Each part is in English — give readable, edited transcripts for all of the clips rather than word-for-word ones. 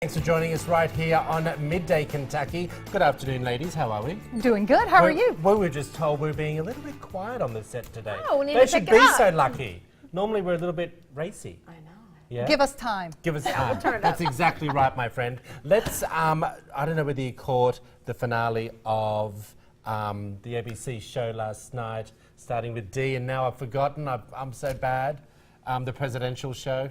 Thanks for joining us right here on Midday, Kentucky. Good afternoon, ladies. How are we? Doing good. How are you? Well, we were just told we're being a little bit quiet on the set today. Oh, we need they to should pick it be up. so lucky. Normally, we're a little bit racy. I know. Yeah? Give us time. Give us time. We'll turn it That's up. exactly right, my friend. Let's, I don't know whether you caught the finale of the ABC show last night, starting with D, and now I've forgotten. I'm so bad. The presidential show.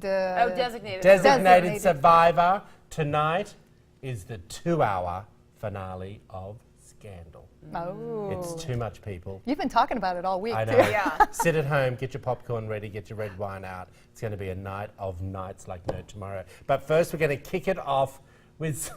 Designated Survivor. Tonight is the 2-hour finale of Scandal. Oh. It's too much, people. You've been talking about it all week, I know. too. Yeah. Sit at home, get your popcorn ready, get your red wine out. It's going to be a night of nights like no tomorrow. But first, we're going to kick it off with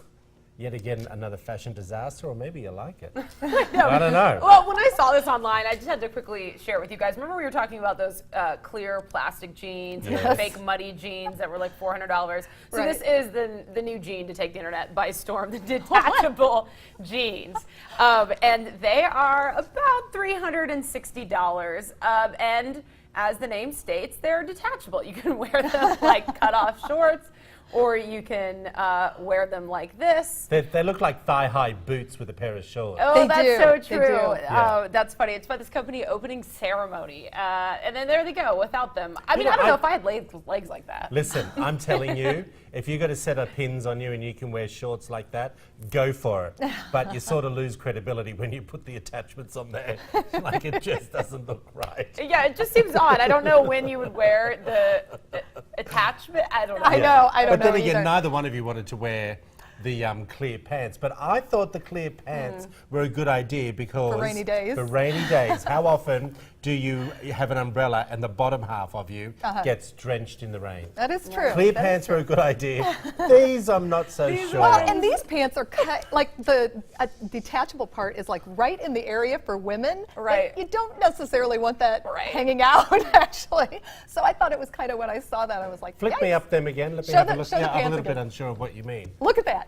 yet again another fashion disaster, or maybe you like it. I don't know. Well, when I saw this online, I just had to quickly share it with you guys. Remember we were talking about those clear plastic jeans, Yes. and fake muddy jeans that were like $400. So Right. this is the new jean to take the internet by storm, the detachable jeans. And they are about $360. And as the name states, they're detachable. You can wear them like cut-off shorts, or you can wear them like this. They look like thigh-high boots with a pair of shorts. Oh, They that's do. so They true. do. Yeah. Oh, that's funny. It's about this company opening ceremony. And then there they go without them. I You mean, know, I don't know I- if I had legs like that. Listen, I'm telling you, if you got a set of pins on you and you can wear shorts like that, go for it. But you sort of lose credibility when you put the attachments on there. Like it just doesn't look right. Yeah, it just seems odd. I don't know when you would wear the attachment. I don't know. I know. I don't But then know again, either. neither one of you wanted to wear the clear pants. But I thought the clear pants were a good idea because... For rainy days. For rainy days. How often do you have an umbrella and the bottom half of you gets drenched in the rain? That is true. Clear That is pants true. were a good idea. These I'm not so sure. Well, and these pants are cut, like the detachable part is like right in the area for women. Right. Like, you don't necessarily want that Right. hanging out, actually. So I thought it was kind of, when I saw that, I was like, Flick me yikes. up them again. Let me Show have a the- look. show the Yeah, I'm a pants little bit again. unsure of what you mean. Look at that.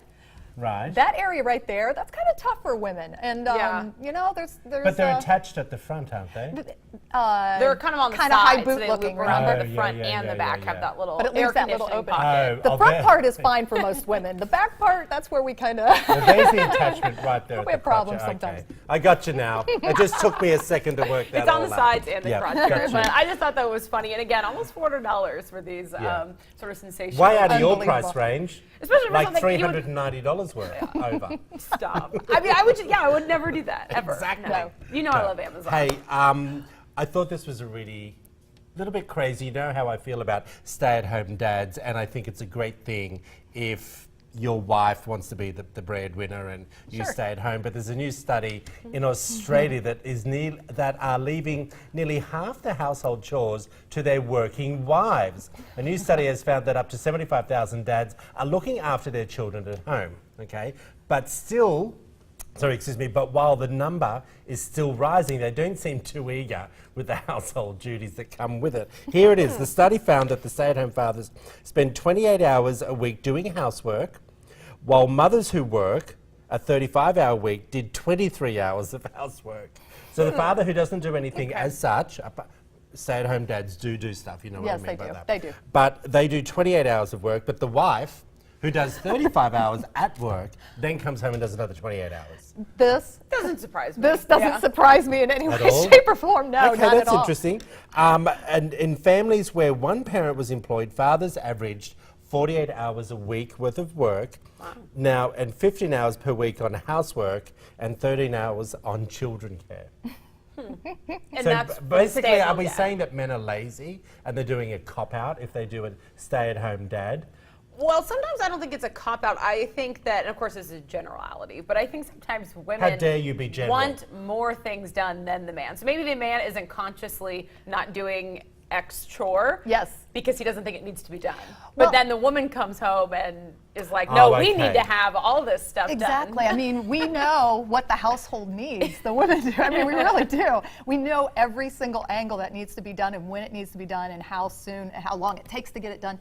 Right. That area right there, that's kind of tough for women. And, Yeah. you know, there's But they're attached at the front, aren't they? They're kind of on the kinda side, high boot so they looking, loop around right? where the Oh, front yeah, and yeah, the back yeah, have yeah. that little But it air leaves that little conditioning open. pocket. The I'll front bet. part is fine for most women. The back part, that's where we kind of... Well, there's the attachment right there. We at have the crotch. problems sometimes. Okay. I got you now. It just took me a second to work that It's on all the out. sides and the Yeah, crotch got here, you. but I just thought that was funny. And again, almost $400 for these Yeah. sort of sensational. Way out of your Unbelievable. price range. Especially for like something you would- $390 worth over. Stop. I mean, I would never do that ever. Exactly. No. You know I love Amazon. Hey, I thought this was a really little bit crazy. You know how I feel about stay-at-home dads, and I think it's a great thing if your wife wants to be the breadwinner and you Sure. stay at home. But there's a new study in Australia that are leaving nearly half the household chores to their working wives. A new study has found that up to 75,000 dads are looking after their children at home. Okay, but still. But while the number is still rising, they don't seem too eager with the household duties that come with it. Here it is. The study found that the stay-at-home fathers spend 28 hours a week doing housework, while mothers who work a 35-hour week did 23 hours of housework. So the father who doesn't do anything as such, stay-at-home dads do stuff, you know what I Yes, mean they by do. that. They do. But they do 28 hours of work, but the wife, who does 35 hours at work, then comes home and does another 28 hours. This Doesn't surprise me. This doesn't Yeah. surprise me in any At way, all? shape, or form. No, Okay, not that's at all. interesting. And in families where one parent was employed, fathers averaged 48 hours a week worth of work. Wow. Now, and 15 hours per week on housework and 13 hours on children care. And So that's for basically, are stay-at-home we dad. saying that men are lazy and they're doing a cop-out if they do a stay-at-home dad? Well, sometimes I don't think it's a cop-out. I think that, and of course this is a generality, but I think sometimes women How dare you be general? want more things done than the man. So maybe the man isn't consciously not doing X chore. Yes. Because he doesn't think it needs to be done. Well- But then the woman comes home and is like, no, Oh, we okay. need to have all this stuff Exactly. done. I mean, we know what the household needs. The women do. I mean, we really do. We know every single angle that needs to be done and when it needs to be done and how soon and how long it takes to get it done.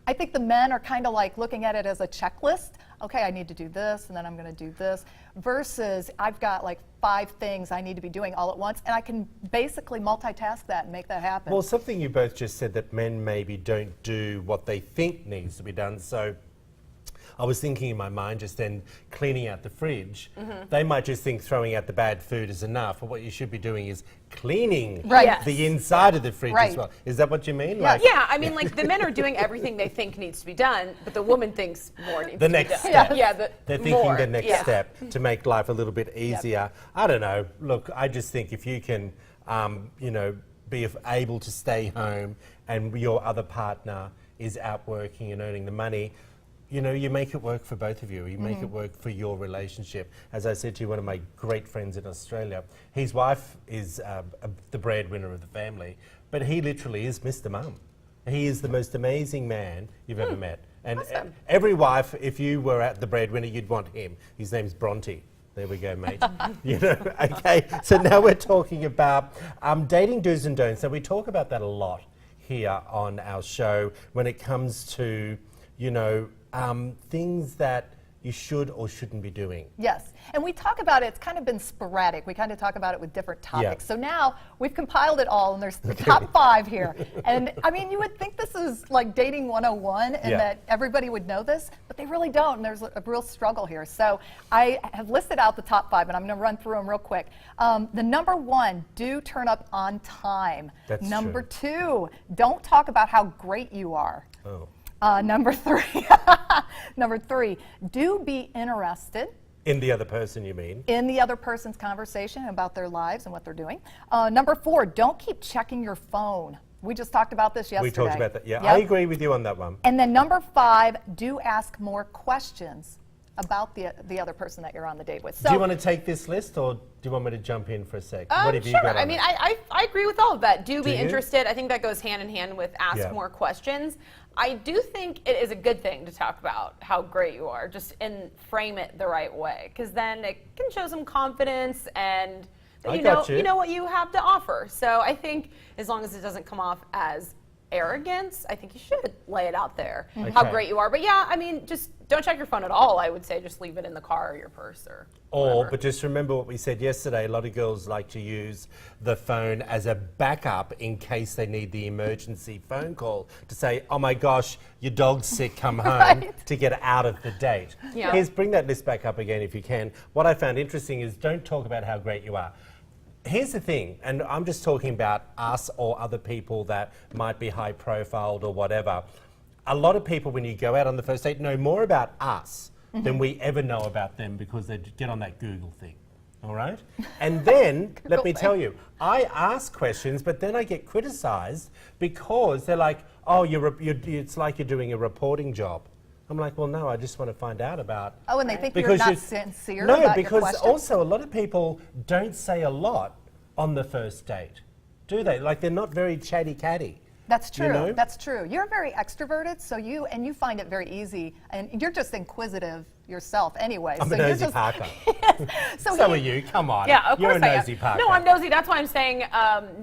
I think the men are kind of like looking at it as a checklist. Okay, I need to do this, and then I'm going to do this. Versus, I've got like 5 things I need to be doing all at once, and I can basically multitask that and make that happen. Well, something you both just said, that men maybe don't do what they think needs to be done. So I was thinking in my mind just then cleaning out the fridge. They might just think throwing out the bad food is enough, but what you should be doing is cleaning Right. the inside of the fridge Right. as well. Is that what you mean? Yes. Yeah, I mean, like the men are doing everything they think needs to be done, but the woman thinks more needs The to next be done. step. Yeah, They're thinking more. the next Yeah. step to make life a little bit easier. I don't know. Look, I just think if you can, be able to stay home and your other partner is out working and earning the money, you make it work for both of you. You make it work for your relationship. As I said to you, one of my great friends in Australia, his wife is the breadwinner of the family, but he literally is Mr. Mum. He is the most amazing man you've ever met. And Awesome. every wife, if you were at the breadwinner, you'd want him. His name's Bronte. There we go, mate. Okay. So now we're talking about dating do's and don'ts. So we talk about that a lot here on our show when it comes to, things that you should or shouldn't be doing. Yes, and we talk about it, it's kind of been sporadic. We kind of talk about it with different topics. Yeah. So now we've compiled it all, and there's the top 5 here. And I mean, you would think this is like dating 101 and Yeah. that everybody would know this, but they really don't, and there's a real struggle here. So I have listed out the top 5, and I'm going to run through them real quick. The number 1, do turn up on time. That's Number true. 2, don't talk about how great you are. Oh. Number 3, number 3, do be interested In the other person, you mean? in the other person's conversation about their lives and what they're doing. Number 4, don't keep checking your phone. We just talked about this yesterday. We talked about that. Yeah, Yep. I agree with you on that one. And then number 5, do ask more questions about the other person that you're on the date with. So Do you want to take this list, or do you want me to jump in for a sec? What have you Sure. got on I mean, it? I agree with all of that. Do be you? interested. I think that goes hand in hand with ask Yeah. more questions. I do think it is a good thing to talk about how great you are, just and frame it the right way, because then it can show some confidence and that I you know got you. you know what you have to offer. So I think as long as it doesn't come off as arrogance, I think you should lay it out there how Okay. great you are. But yeah, I mean, just don't check your phone at all. I would say just leave it in the car or your purse or whatever. But just remember what we said yesterday. A lot of girls like to use the phone as a backup in case they need the emergency phone call to say, oh my gosh, your dog's sick, come home, Right. to get out of the date. Yeah. Bring that list back up again if you can. What I found interesting is don't talk about how great you are. Here's the thing, and I'm just talking about us or other people that might be high profiled or whatever. A lot of people, when you go out on the first date, know more about us than we ever know about them because they get on that Google thing. All right? And then, let me tell you, I ask questions, but then I get criticized because they're like, oh, it's like you're doing a reporting job. I'm like, well, no, I just want to find out about. Oh, and they think Because you're not you- sincere No, about your because question? also a lot of people don't say a lot on the first date, do they? Like they're not very chatty-catty. That's true. You know? That's true. You're very extroverted, so you find it very easy, and you're just inquisitive yourself anyway. I'm so a you're nosy just, Parker. so So he- are you. Come on. Yeah, of You're course a I nosy am. Parker. No, I'm nosy. That's why I'm saying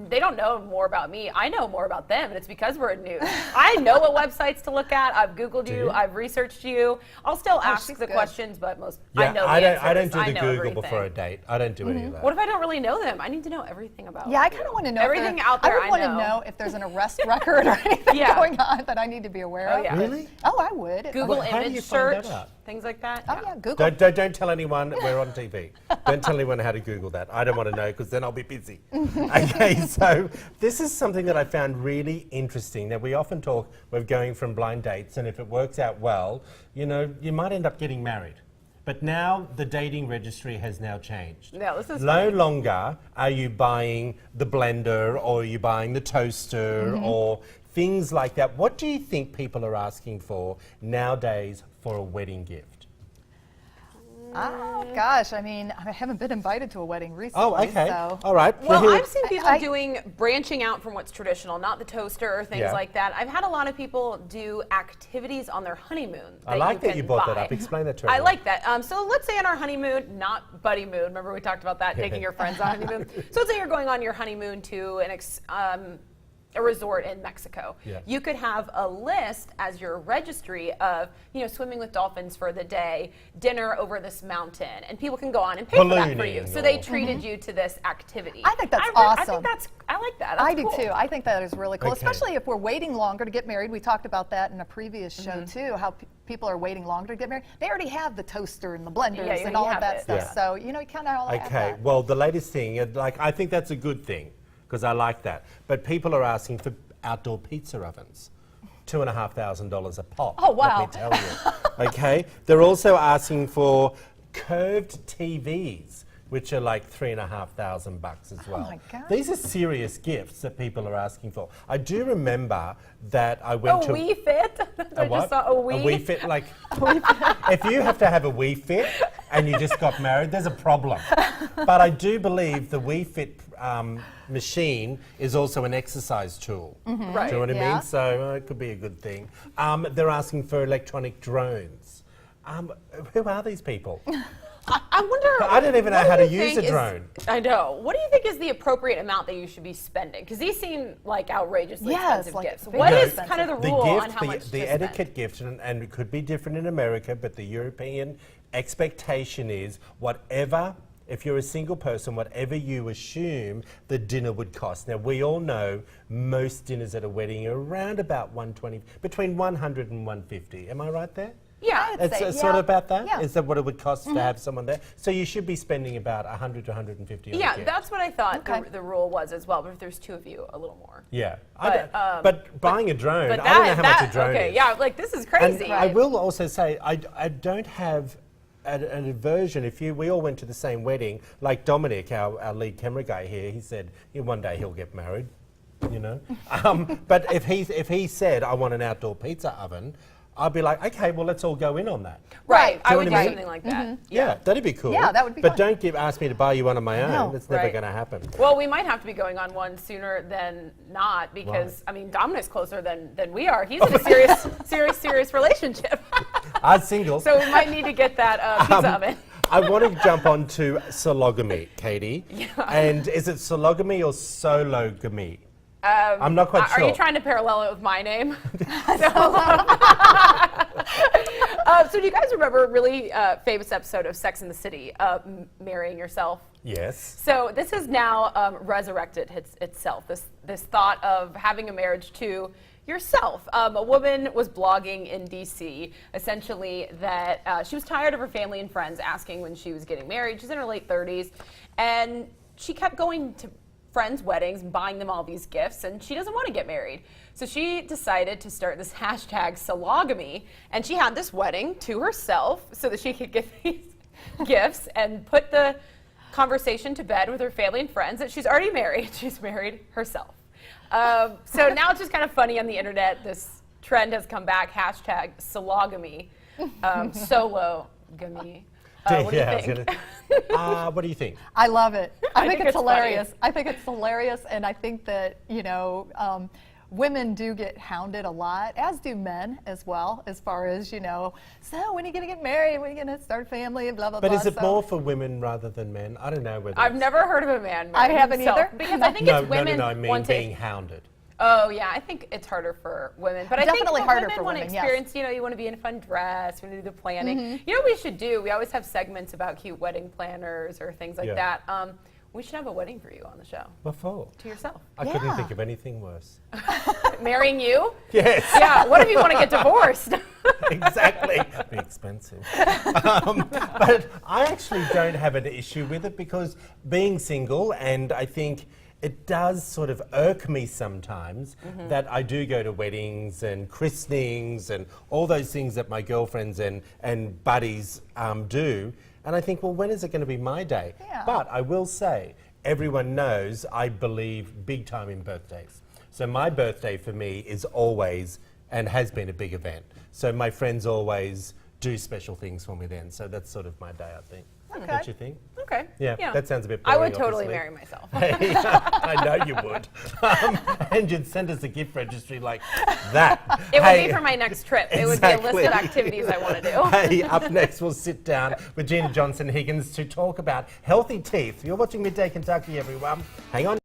they don't know more about me. I know more about them, and it's because we're new. I know what websites to look at. I've Googled Do you. you? I've researched you. I'll still ask she's the good. questions, but most Yeah, I know the I answers. don't do I the know Google everything. before a date. I don't do any of that. What if I don't really know them? I need to know everything about. Yeah, I you. kind of want to know everything if out there. I would want to know if there's an arrest record or anything Yeah. going on that I need to be aware Oh, of. yeah. Really? Oh, I would. Google How do image you find that search, out? things like that. Oh yeah, Google. Don't tell anyone we're on TV. Don't tell anyone how to Google that. I don't want to know because then I'll be busy. Okay, so this is something that I found really interesting. Now we often talk, we're going from blind dates, and if it works out well, you might end up getting married. But now the dating registry has now changed. Yeah, this is No longer are you buying the blender or are you buying the toaster or things like that. What do you think people are asking for nowadays for a wedding gift? Oh gosh, I mean, I haven't been invited to a wedding recently. Oh, okay. So. All right. Well, Here- I've seen people I- doing branching out from what's traditional, not the toaster or things Yeah. like that. I've had a lot of people do activities on their honeymoon. I like that can you brought that buy. up. Explain that to I everyone. like that. So let's say on our honeymoon, not buddy moon. Remember we talked about that, taking your friends on honeymoon. So let's say you're going on your honeymoon to a resort in Mexico. Yeah. You could have a list as your registry of, swimming with dolphins for the day, dinner over this mountain, and people can go on and pay for that for you. Ballooning So they or- treated you to this activity. I think that's I awesome. like that. That's I do cool. too. I think that is really cool, Okay. especially if we're waiting longer to get married. We talked about that in a previous show Mm-hmm. too, how people are waiting longer to get married. They already have the toaster and the blenders Yeah, you and all have of that it. stuff. Yeah. So, you kind of all have Okay, that. well, the latest thing, I think that's a good thing because I like that. But people are asking for outdoor pizza ovens. $2,500 a pop. Oh, wow. Let me tell you. Okay, they're also asking for curved TVs, which are like $3,500 as well. my God. These are serious gifts that people are asking for. I do remember that I went A to Wii Fit? I a what? just saw a Wii. A Wii Fit, like, if you have to have a Wii Fit and you just got married, there's a problem. But I do believe the Wii Fit machine is also an exercise tool. Right. Do you know what I Yeah. mean? So it could be a good thing. They're asking for electronic drones. Who are these people? I wonder. I don't even know what how do to you use think a drone. I know. What do you think is the appropriate amount that you should be spending? Because these seem like outrageously Yes, expensive like gifts. very What is expensive. kind of the The rule gift, on how the, much the to etiquette spend? gift, and it could be different in America, but the European expectation is whatever, if you're a single person, whatever you assume the dinner would cost. Now, we all know most dinners at a wedding are around about 120, between 100 and 150. Am I right there? Yeah. I'd It's say, sort yeah. of about that? Yeah. Is that what it would cost to have someone there? So you should be spending about 100 to 150 on a Yeah, gift. that's what I thought Okay. the rule was as well. But if there's two of you, a little more. Yeah. But, Buying a drone, But I don't know how much a drone okay, is. yeah, like this is And crazy. I will also say, I don't have an aversion. We all went to the same wedding, like Dominic, our lead camera guy here, he said, one day he'll get married, But if he said, I want an outdoor pizza oven, I'd be like, okay, well, let's all go in on that. Right. I Do you would know do what I mean? something like that. Yeah, that'd be cool. Yeah, that would be But fun. don't ask me to buy you one on my own. No. That's never Right. going to happen. Well, we might have to be going on one sooner than not because I mean Dominic's closer than we are. He's in a serious relationship. I'm single. So we might need to get that pizza oven. I want to jump on to sologamy, Katie. And is it sologamy or sologamy? I'm not quite Are sure. you trying to parallel it with my name? So do you guys remember a really famous episode of Sex and the City, Marrying Yourself? Yes. So this has now resurrected itself, this thought of having a marriage to yourself. A woman was blogging in DC, essentially that she was tired of her family and friends asking when she was getting married. She's in her late 30s, and she kept going to friends' weddings and buying them all these gifts, and she doesn't want to get married. So she decided to start this hashtag sologamy, and she had this wedding to herself so that she could get these gifts and put the conversation to bed with her family and friends that she's already married. She's married herself. So now it's just kind of funny on the internet. This trend has come back, hashtag sologamy, sologamy. What do you think? What do you think? I love it. I think think it's it's funny. hilarious. I think it's hilarious, and I think that women do get hounded a lot, as do men as well, as far as so when are you going to get married? When are you going to start a family? And blah blah But blah. is it So- more for women rather than men? I don't know whether. I've never heard of a man I marrying haven't himself, either. because I think no, it's women I mean want to. being hounded. Oh yeah, I think it's harder for women, but I Definitely think harder women for want women, to yes. experience. You want to be in a fun dress. You want to do the planning. Mm-hmm. You know what we should do? We always have segments about cute wedding planners or things like Yeah. that. We should have a wedding for you on the show What for? to yourself. I couldn't Yeah. think of anything worse. Marrying you? Yes. Yeah. What if you want to get divorced? Exactly. Be expensive. But I actually don't have an issue with it because being single, and I think it does sort of irk me sometimes that I do go to weddings and christenings and all those things that my girlfriends and buddies do. And I think, well, when is it going to be my day? Yeah. But I will say, everyone knows I believe big time in birthdays. So my birthday for me is always and has been a big event. So my friends always do special things for me then. So that's sort of my day, I think. Okay. Don't you think? Okay. Yeah, that sounds a bit I boring, would totally obviously. marry myself. I know you would. And you'd send us a gift registry like that. It would Hey, be for my next trip. It would be a list exactly. of activities I want to do. Hey, up next we'll sit down with Gina Johnson-Higgins to talk about healthy teeth. You're watching Midday Kentucky, everyone. Hang on.